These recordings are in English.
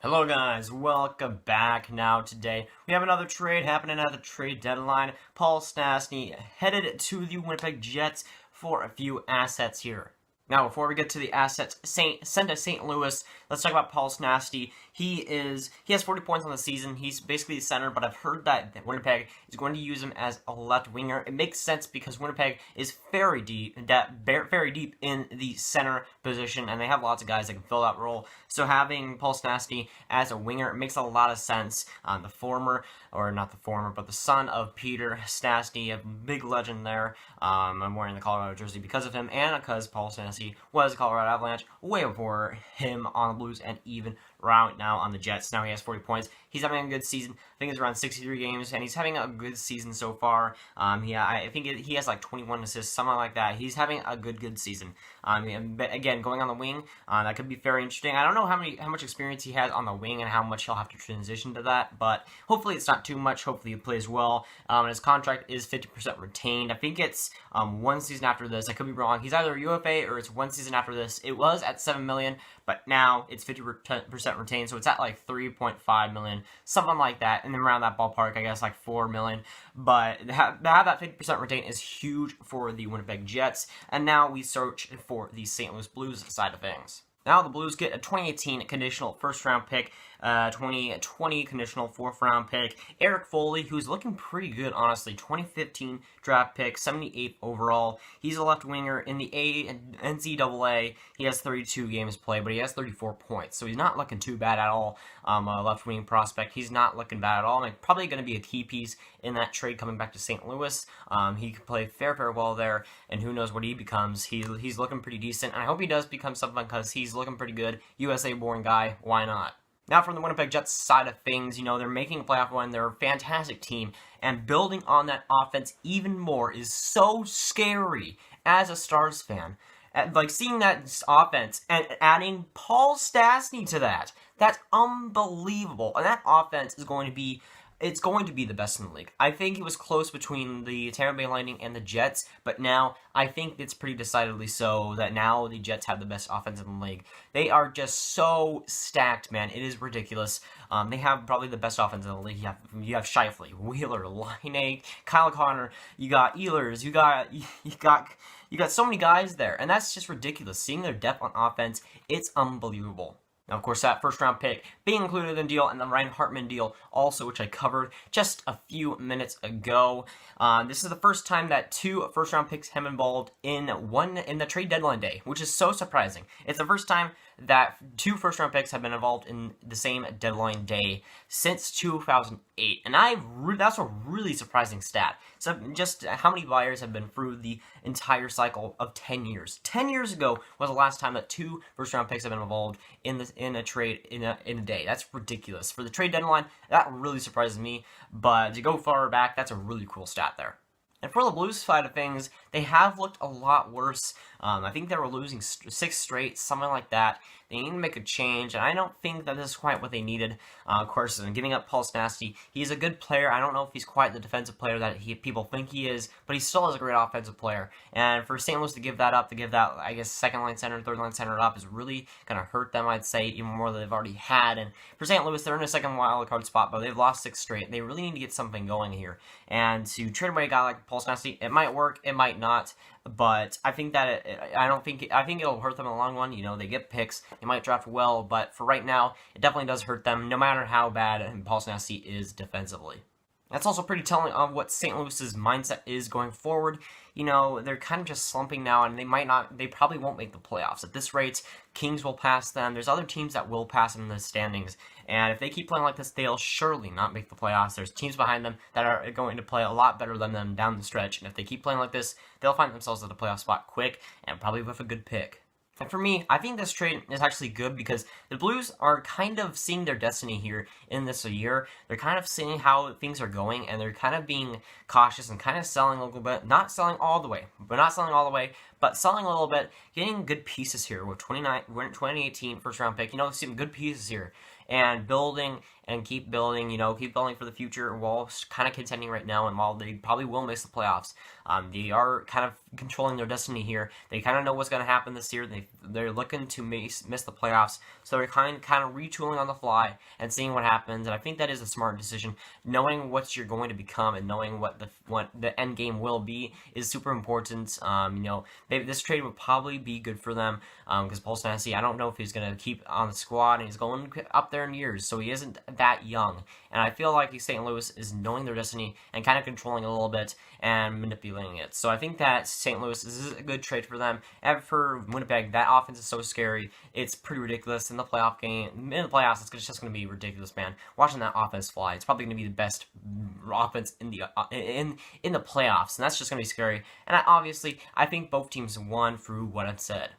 Hello guys, welcome back. Now today we have another trade happening at the trade deadline. Paul Stastny headed to the Winnipeg Jets for a few assets here. Now, before we get to the assets sent to St. Louis, let's talk about Paul Stastny. He has 40 points on the season. He's basically the center, but I've heard that Winnipeg is going to use him as a left winger. It makes sense because Winnipeg is very deep in the center position, and they have lots of guys that can fill that role. So having Paul Stastny as a winger, it makes a lot of sense. The son of Peter Stastny, a big legend there. I'm wearing the Colorado jersey because of him, and because Paul Stastny was a Colorado Avalanche way before him on the Blues, and even right now on the Jets. Now he has 40 points. He's having a good season. I think it's around 63 games, and he's having a good season so far. I think he has like 21 assists, something like that. He's having a good season. But again, going on the wing, that could be very interesting. I don't know how much experience he has on the wing and how much he'll have to transition to that, but hopefully it's not too much. Hopefully he plays well. His contract is 50% retained. I think it's 1 season after this. I could be wrong. He's either a UFA or it's 1 season after this. It was at $7 million, but now it's 50% retained, so it's at like $3.5 million, something like that, and then around that ballpark, I guess like $4 million. But to have that 50% retained is huge for the Winnipeg Jets, and now we search for the St. Louis Blues side of things. Now the Blues get a 2018 conditional first-round pick, 2020 conditional fourth-round pick, Eric Foley, who's looking pretty good, honestly. 2015 draft pick, 78th overall. He's a left winger in the NCAA. He has 32 games played, but he has 34 points, so he's not looking too bad at all. A left-wing prospect, he's not looking bad at all. And probably going to be a key piece in that trade coming back to St. Louis. He could play very well there, and who knows what he becomes. He's looking pretty decent, and I hope he does become something because he's looking pretty good. USA-born guy, why not? Now, from the Winnipeg Jets side of things, they're making a playoff run. They're a fantastic team, and building on that offense even more is so scary as a Stars fan. Like, seeing that offense and adding Paul Stastny to that, that's unbelievable. And that offense is going to be the best in the league. I think it was close between the Tampa Bay Lightning and the Jets, but now I think it's pretty decidedly so that now the Jets have the best offense in the league. They are just so stacked, man. It is ridiculous. They have probably the best offense in the league. You have Scheifele, Wheeler, Laine, Kyle Connor. You got Ehlers. You got so many guys there, and that's just ridiculous. Seeing their depth on offense, it's unbelievable. Now, of course, that first-round pick being included in the deal, and the Ryan Hartman deal also, which I covered just a few minutes ago. This is the first time that 2 first-round picks have been involved in the trade deadline day, which is so surprising. It's the first time that 2 first-round picks have been involved in the same deadline day since 2008, and that's a really surprising stat. So just how many buyers have been through the entire cycle of 10 years. 10 years ago was the last time that 2 first-round picks have been involved in a trade in a day. That's ridiculous. For the trade deadline, that really surprises me, but to go far back, that's a really cool stat there. And for the Blues side of things, they have looked a lot worse. I think they were losing 6 straight, something like that. They need to make a change, and I don't think that this is quite what they needed. Of course, giving up Paul Stastny, he's a good player. I don't know if he's quite the defensive player that people think he is, but he still is a great offensive player. And for St. Louis to give that up, I guess, second-line center, third-line center up, is really going to hurt them, I'd say, even more than they've already had. And for St. Louis, they're in a second wild card spot, but they've lost 6 straight. They really need to get something going here. And to trade away a guy like Paul Stastny, it might work, it might not. But I think that I think it'll hurt them in the long run. They get picks, they might draft well, but for right now, it definitely does hurt them, no matter how bad Paul Stastny is defensively. That's also pretty telling of what St. Louis's mindset is going forward. They're kind of just slumping now, and they probably won't make the playoffs. At this rate, Kings will pass them. There's other teams that will pass them in the standings, and if they keep playing like this, they'll surely not make the playoffs. There's teams behind them that are going to play a lot better than them down the stretch, and if they keep playing like this, they'll find themselves at the playoff spot quick, and probably with a good pick. And for me, I think this trade is actually good because the Blues are kind of seeing their destiny here in this year. They're kind of seeing how things are going, and they're kind of being cautious and kind of selling a little bit. Not selling all the way, but selling a little bit, getting good pieces here with 2018 first-round pick. Some good pieces here, and building and keep building, keep building for the future while kind of contending right now. And while they probably will miss the playoffs, they are kind of controlling their destiny here. They kind of know what's going to happen this year. They're looking to miss the playoffs, so they're kind of retooling on the fly and seeing what happens. And I think that is a smart decision. Knowing what you're going to become and knowing what the end game will be is super important. This trade would probably be good for them because Paul Stastny, I don't know if he's going to keep on the squad, and he's going up there in years, so he isn't that young. And I feel like St. Louis is knowing their destiny and kind of controlling a little bit and manipulating it. So I think that St. Louis is a good trade for them. And for Winnipeg, that offense is so scary. It's pretty ridiculous in the playoff game. In the playoffs, it's just going to be ridiculous, man. Watching that offense fly, it's probably going to be the best offense in the playoffs, and that's just going to be scary. And I think both teams won through what I've said.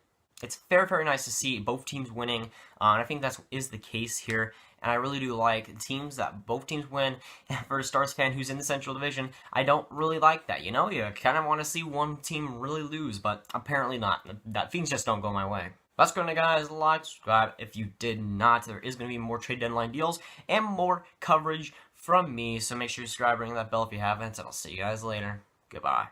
It's very, very nice to see both teams winning, and I think that is the case here. And I really do like teams that both teams win. And for a Stars fan who's in the Central Division, I don't really like that. You kind of want to see one team really lose, but apparently not. Things just don't go my way. That's going to, guys. Like, subscribe if you did not. There is going to be more trade deadline deals and more coverage from me, so make sure you subscribe, ring that bell if you haven't, and I'll see you guys later. Goodbye.